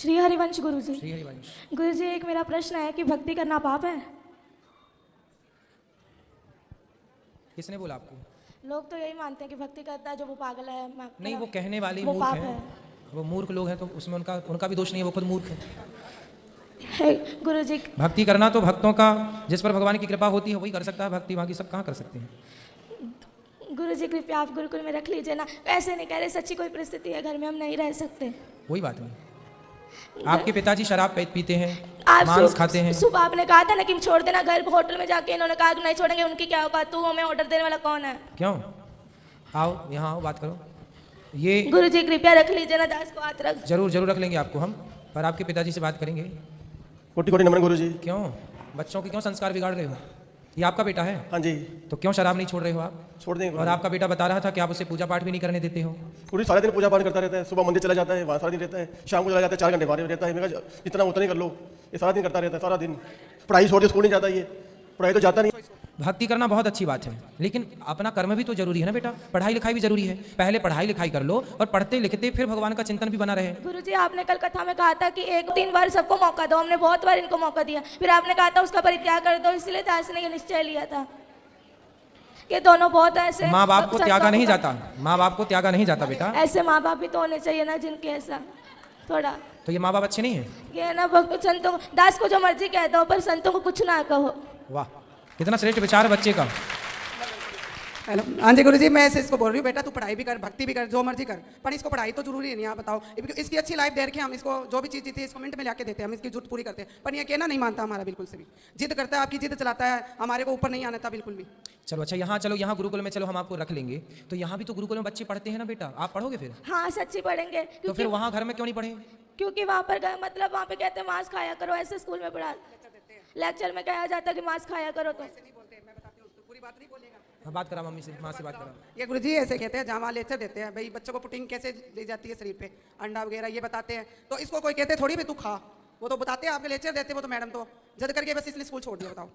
श्री हरिवंश गुरुजी। श्री हरिवंश। गुरुजी, एक मेरा प्रश्न है कि भक्ति करना पाप है? किसने बोला आपको? लोग तो यही मानते हैं कि भक्ति करता है जो वो पागल है। नहीं, वो कहने वाले वो मूर्ख पाप हैं। है। वो मूर्ख लोग हैं तो उसमें उनका भी दोष नहीं है, वो खुद मूर्ख है। गुरुजी, भक्ति करना तो भक्तों का, जिस पर भगवान की कृपा होती है वही कर सकता है भक्ति, बाकी सब कहाँ कर सकते हैं। गुरुजी कृपया आप गुरुकुल में रख लीजिए ना। ऐसे नहीं कह रहे, सच्ची कोई परिस्थिति है, घर में हम नहीं रह सकते। कोई बात नहीं। आपके पिताजी शराब पीते हैं, आप मांस खाते हैं। सुबह आपने कहा था ना कि छोड़ देना घर, होटल में जाके इन्होंने कहा कि नहीं छोड़ेंगे, उनकी क्या होगा? तू हमें ऑर्डर देने वाला कौन है? क्यों? आओ यहाँ आओ, बात करो। ये गुरुजी कृपया रख लीजिए ना, दास को हाथ रख। जरूर रख लेंगे आपको हम, पर आपके पिताजी से बात करेंगे। कोटि कोटि नमन गुरुजी। क्यों बच्चों के क्यों संस्कार बिगाड़ रहे हो? ये आपका बेटा है? हाँ जी। तो क्यों शराब नहीं छोड़ रहे हो आप? छोड़ देंगे। और आपका बेटा बता रहा था कि आप उसे पूजा पाठ भी नहीं करने देते हो। पूरी सारे दिन पूजा पाठ करता रहता है, सुबह मंदिर चला जाता है, वहाँ सारा दिन रहता है, शाम को चला जाता है, 4 घंटे बाहर रहता है। मैं कहा जितना उतना ही कर लो, ये सारा दिन करता रहता है, सारा दिन पढ़ाई छोड़ के स्कूल नहीं जाता, ये पढ़ाई तो जाता नहीं। भक्ति करना बहुत अच्छी बात है, लेकिन अपना कर्म भी तो जरूरी है ना बेटा। पढ़ाई लिखाई भी जरूरी है। पहले पढ़ाई लिखाई कर लो और पढ़ते लिखते फिर भगवान का चिंतन भी बना रहे। गुरुजी, आपने कल कथा में कहा था कि 1-3 बार सबको मौका दो। हमने बहुत बार इनको मौका दिया, फिर आपने कहा था उसका परित्याग कर दो। इसलिए दास ने ये निश्चय लिया था कि दोनों बहुत ऐसे। माँ बाप को त्यागा नहीं जाता, माँ बाप को त्यागा नहीं जाता बेटा। ऐसे माँ बाप भी तो होने चाहिए ना, जिनके ऐसा थोड़ा। तो ये माँ बाप अच्छे नहीं है? ये ना संतों दास को जो मर्जी कह दो, पर संतों को कुछ ना कहो। वाह, कितना श्रेष्ठ विचार है बच्चे का। हेलो, हाँ जी गुरुजी, मैं इसको बोल रही हूँ, बेटा तू पढ़ाई भी कर, भक्ति भी कर, जो मर्जी कर, पर इसको पढ़ाई तो जरूरी है नहीं। आप बताओ, इसकी अच्छी लाइफ दे रखे हम इसको, जो भी चीज़ जीती है इसको मिनट में लाके देते हैं, हम इसकी जुट पूरी करते हैं। पर ये कहना नहीं मानता हमारा बिल्कुल से भी, जिद करता है, आपकी जिद चलाता है, हमारे को ऊपर नहीं आना था बिल्कुल भी। चलो अच्छा, यहाँ चलो, यहाँ गुरुकुल में चलो, हम आपको रख लेंगे। तो यहाँ भी तो गुरुकुल में बच्चे पढ़ते हैं ना बेटा, आप पढ़ोगे फिर? हाँ सच्ची पढ़ेंगे। तो फिर वहाँ घर में क्यों नहीं पढ़े? क्योंकि वहाँ पर मतलब वहाँ पे कहते हैं मांस खाया करो, ऐसे स्कूल में पढ़ा लेक्चर में कहा जाता है कि मांस खाया करो। तो पूरी बात नहीं बोलेगा। हाँ, बात करा मम्मी से, माँ से बात करा। ये गुरुजी ऐसे कहते हैं, जहाँ वहाँ लेक्चर देते हैं भाई, बच्चों को प्रोटीन कैसे दी जाती है शरीर पे, अंडा वगैरह ये बताते हैं। तो इसको कोई कहते थोड़ी भी तू खा, वो तो बताते हैं, आपके लेक्चर देते हैं वो तो मैडम तो जद करके बस इसलिए स्कूल छोड़ दिया। बताओ,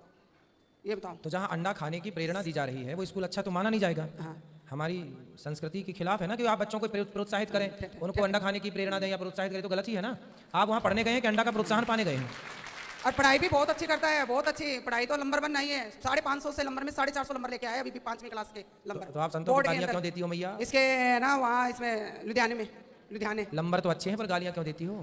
ये बताओ। तो जहाँ अंडा खाने की प्रेरणा दी जा रही है वो स्कूल अच्छा तो माना नहीं जाएगा? हाँ। हमारी संस्कृति के खिलाफ है ना कि आप बच्चों को प्रोत्साहित करें, उनको अंडा खाने की प्रेरणा दें या प्रोत्साहित करें, तो गलत ही है ना। आप वहाँ पढ़ने गए हैं कि अंडा का प्रोत्साहन पाने गए हैं? और पढ़ाई भी बहुत अच्छी करता है, बहुत अच्छी पढ़ाई, तो नंबर 1 नहीं है। 550 से नंबर में 450 नंबर लेके आया अभी 5वीं क्लास के नंबर। तो आप संतों को गालियाँ क्यों देती हो मैया? इसके ना वहाँ इसमें लुधियाने नंबर तो अच्छे हैं, पर गालियाँ क्यों देती हो?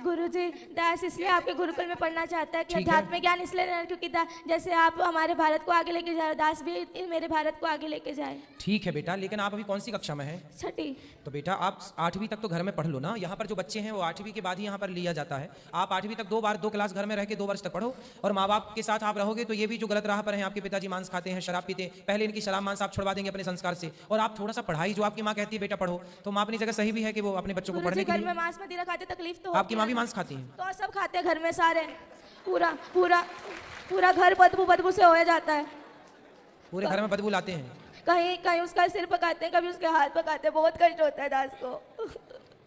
गुरुजी, दास इसलिए आपके गुरुकुल में पढ़ना चाहता है कि अध्यात्म ज्ञान इसलिए लेना, क्योंकि जैसे आप हमारे भारत को आगे लेके जा रहे, दास भी मेरे भारत को आगे लेके जाए। ठीक है बेटा, लेकिन आप अभी कौन सी कक्षा में हैं? 6ठी। तो बेटा आप 8वीं तक तो घर में पढ़ लो ना। यहाँ पर जो बच्चे हैं वो 8वीं के बाद ही यहाँ पर लिया जाता है। आप 8वीं तक 2 क्लास घर में रह के 2 वर्ष तक पढ़ो, और माँ बाप के साथ आप रहोगे तो ये भी जो गलत राह पर हैं, आपके पिताजी मांस खाते हैं, शराब पीते हैं, पहले इनकी शराब मांस आप छुड़वा देंगे अपने संस्कार से, और आप थोड़ा सा पढ़ाई, जो आपकी माँ कहती है बेटा पढ़ो, तो माँ अपनी जगह सही भी है कि वो अपने बच्चों को पढ़ने के लिए। घर में मांस मदिरा खाते, तकलीफ तो आपकी माँ भी मांस खाती है? तो सब खाते हैं घर में सारे, पूरा घर बदबू से हो जाता है। पूरे घर में बदबू लाते हैं? कहीं उसका सिर पकाते हैं, कभी उसके हाथ पकाते हैं, बहुत कष्ट होता है दास को।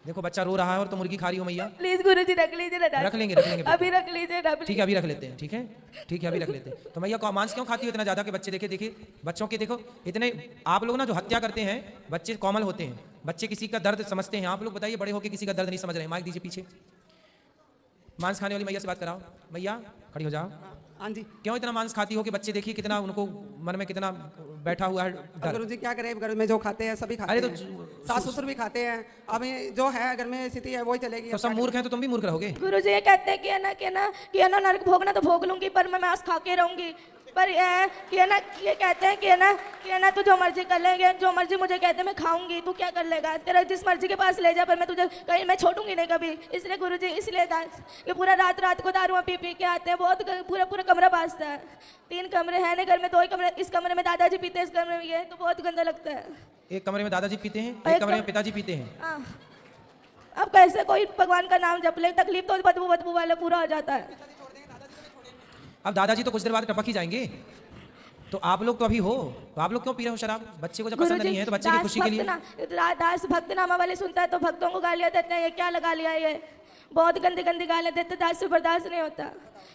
देखो बच्चा रो रहा है और तो मुर्गी खा रही हो मैया। प्लीज गुरुजी रख लीजिए ना। रख लेंगे अभी रख लीजिए ना। ठीक है, अभी रख लेते हैं। ठीक है अभी रख लेते हैं। तो मैया मांस क्यों खाती हो इतना ज्यादा कि बच्चे देखिए बच्चों के, देखो इतने आप लोग ना जो हत्या करते हैं, बच्चे कोमल होते हैं, बच्चे किसी का दर्द समझते हैं। आप लोग बताइए, बड़े होकर किसी का दर्द नहीं समझ रहे हैं। माइक दीजिए पीछे। मांस खाने वाली मैया से बात कराओ। मैया खड़ी हो जाओ। हाँ जी। क्यों इतना मांस खाती हो कि बच्चे देखिए कितना उनको मन में कितना बैठा हुआ है डर? गुरुजी क्या करें, घर में जो खाते हैं सभी खाते हैं, सास ससुर भी खाते हैं, अब जो है घर में स्थिति है वही चलेगी। तो सब मूर्ख हैं तो तुम भी मूर्ख रहोगे। गुरुजी ये कहते हैं कि ना नरक भोगना तो भोग लूंगी, पर मैं मांस खा के रहूंगी। पर ये कहते हैं कि ना तू जो मर्जी कर लेंगे, जो मर्जी मुझे कहते मैं खाऊंगी, तू क्या कर लेगा, तेरा जिस मर्जी के पास ले जा, पर मैं तुझे कहीं मैं छोड़ूंगी नहीं कभी। इसलिए गुरुजी, इसलिए ये पूरा रात को दारू पी के आते हैं, बहुत पूरा कमरा बाजता है। 3 कमरे हैं घर में, 2 ही कमरे, इस कमरे में दादाजी पीते हैं, इस कमरे में ये, तो बहुत गंदा लगता है। एक कमरे में दादाजी पीते हैं, एक कमरे में पिताजी पीते हैं। अब कैसे कोई भगवान का नाम जप ले, तकलीफ तो बदबू वाला पूरा हो जाता है। अब दादाजी तो कुछ देर बाद टपक ही जाएंगे, तो आप लोग तो अभी हो, तो आप लोग क्यों पी रहे हो शराब? बच्चे को जब पसंद नहीं है तो बच्चे की खुशी के लिए। दास भक्त नामा वाले सुनता है तो भक्तों को गालियां देते हैं, ये क्या लगा लिया, ये बहुत गंदी गालियां देते, दास से बर्दाश्त नहीं होता।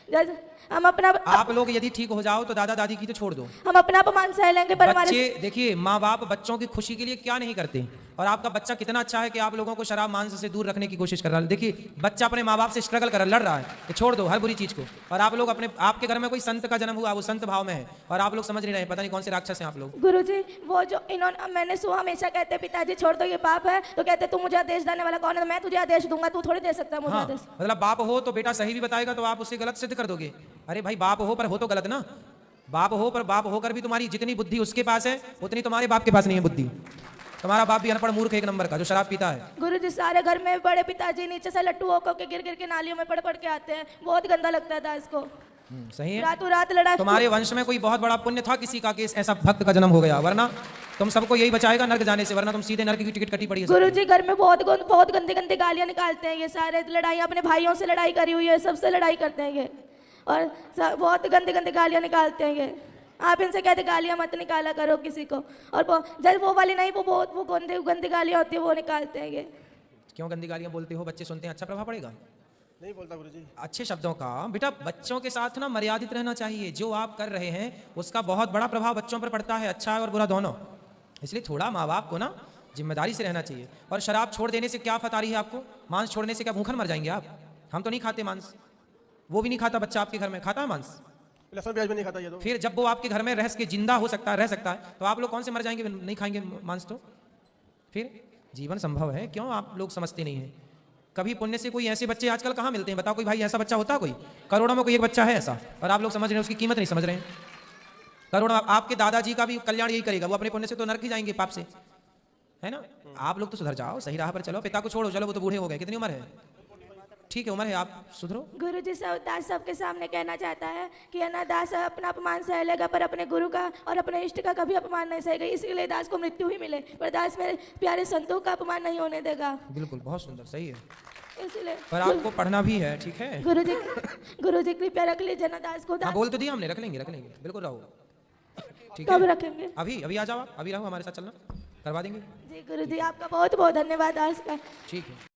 जैसे हम अपना आप लोग यदि ठीक हो जाओ तो दादा दादी की तो छोड़ दो, हम अपना अपमान सह लेंगे पर हमारे बच्चे देखिए माँ बाप बच्चों की खुशी के लिए क्या नहीं करते, और आपका बच्चा कितना अच्छा है कि आप लोगों को शराब मांस से दूर रखने की कोशिश कर रहा है। देखिए बच्चा अपने माँ बाप से स्ट्रगल कर रहा है, लड़ रहा है कि छोड़ दो हर बुरी चीज को, और आप लोग अपने आपके घर में कोई संत का जन्म हुआ, वो संत भाव में है और आप लोग समझ नहीं रहे, पता नहीं कौन से राक्षस हैं आप लोग। गुरुजी वो जो इन्होंने मैंने सुना हमेशा कहते पिताजी छोड़ दो ये पाप है, तो कहते तू मुझे आदेश देने वाला कौन है, मैं तुझे आदेश दूंगा, तू थोड़ी दे सकता है मुझे हाँ, आदेश। मतलब बाप हो तो बेटा सही भी बताएगा तो आप उसे गलत सिद्ध कर दोगे। अरे भाई बाप हो पर हो तो गलत ना, बाप हो पर बाप होकर भी तुम्हारी जितनी बुद्धि उसके पास है उतनी तुम्हारे बाप के पास नहीं है बुद्धि। तुम्हारा बाप भी अनपढ़ मूर्ख एक नंबर का जो शराब पीता है। गुरुजी सारे घर में बड़े पिताजी नीचे से लट्टू होकर के गिर गिर के नालियों में पड़ के आते हैं, बहुत गंदा लगता था इसको। सही है, रातों रात लड़ा तुम्हारे वंश में कोई बहुत बड़ा पुण्य था किसी का कि ऐसा भक्त का जन्म हो गया, वरना तुम सबको यही बचाएगा नर्क जाने से, वरना तुम सीधे नर्क की टिकट कटी पड़ी है। गुरुजी घर में बहुत गंदे गंदे गालियां निकालते हैं ये सारे, लड़ाई अपने भाइयों से लड़ाई करी हुई है, सबसे लड़ाई करते हैं ये, और बहुत गंदे गंदे गालियां निकालते हैं ये। आप इनसे कहते गालियां मत निकाला करो किसी को, और जब वो वाली नहीं वो गंदी गंदी गालियां होती है वो निकालते हैं ये। क्यों गंदी गालियां बोलते हो, बच्चे सुनते हैं अच्छा प्रभाव पड़ेगा। नहीं बोलता गुरुजी। अच्छे शब्दों का बेटा बच्चों के साथ ना मर्यादित रहना चाहिए, जो आप कर रहे हैं उसका बहुत बड़ा प्रभाव बच्चों पर पड़ता है, अच्छा और बुरा दोनों, इसलिए थोड़ा माँ बाप को ना जिम्मेदारी से रहना चाहिए। और शराब छोड़ देने से क्या फत आ रही है आपको, मांस छोड़ने से क्या भूखन मर जाएंगे आप? हम तो नहीं खाते मांस, वो भी नहीं खाता बच्चा आपके घर में, खाता है मांस? लहसुन प्याज भी नहीं खाता ये तो। फिर जब वो आपके घर में रह के जिंदा हो सकता है, रह सकता है, तो आप लोग कौन से मर जाएंगे नहीं खाएंगे मांस? तो फिर जीवन संभव है, क्यों आप लोग समझते नहीं हैं? कभी पुण्य से कोई ऐसे बच्चे आजकल कहाँ मिलते हैं बताओ, कोई भाई ऐसा बच्चा होता कोई? करोड़ों में कोई एक बच्चा है ऐसा, और आप लोग समझ रहे हैं उसकी कीमत नहीं समझ रहे हैं। करोड़ों आपके दादाजी का भी कल्याण यही करेगा, वो अपने पुण्य से तो नरक ही जाएंगे पाप से, है ना? आप लोग तो सुधर जाओ, सही राह पर चलो, पिता को छोड़ो, चलो वो तो बूढ़े हो गए, कितनी उम्र है? ठीक है उम्र है, आप सुधरो। गुरुजी सब दास सबके सामने कहना चाहता है कि है ना दास अपना अपमान सह लेगा पर अपने गुरु का और अपने इष्ट का कभी अपमान नहीं सहेगा, इसलिए दास को मृत्यु ही मिले पर दास मेरे प्यारे संतों का अपमान नहीं होने देगा। बिल्कुल बहुत सुंदर, सही है, इसलिए पर आपको पढ़ना भी है, ठीक है? गुरुजी कृपया रख लीजिए ना दास को। हाँ बोल तो दिया हमने, रख लेंगे बिल्कुल, रहो ठीक कब है। रखेंगे? अभी आ जाओ आप, अभी रहो, हमारे साथ चलना, करवा देंगे। जी गुरुजी आपका बहुत बहुत धन्यवाद दास का। ठीक है।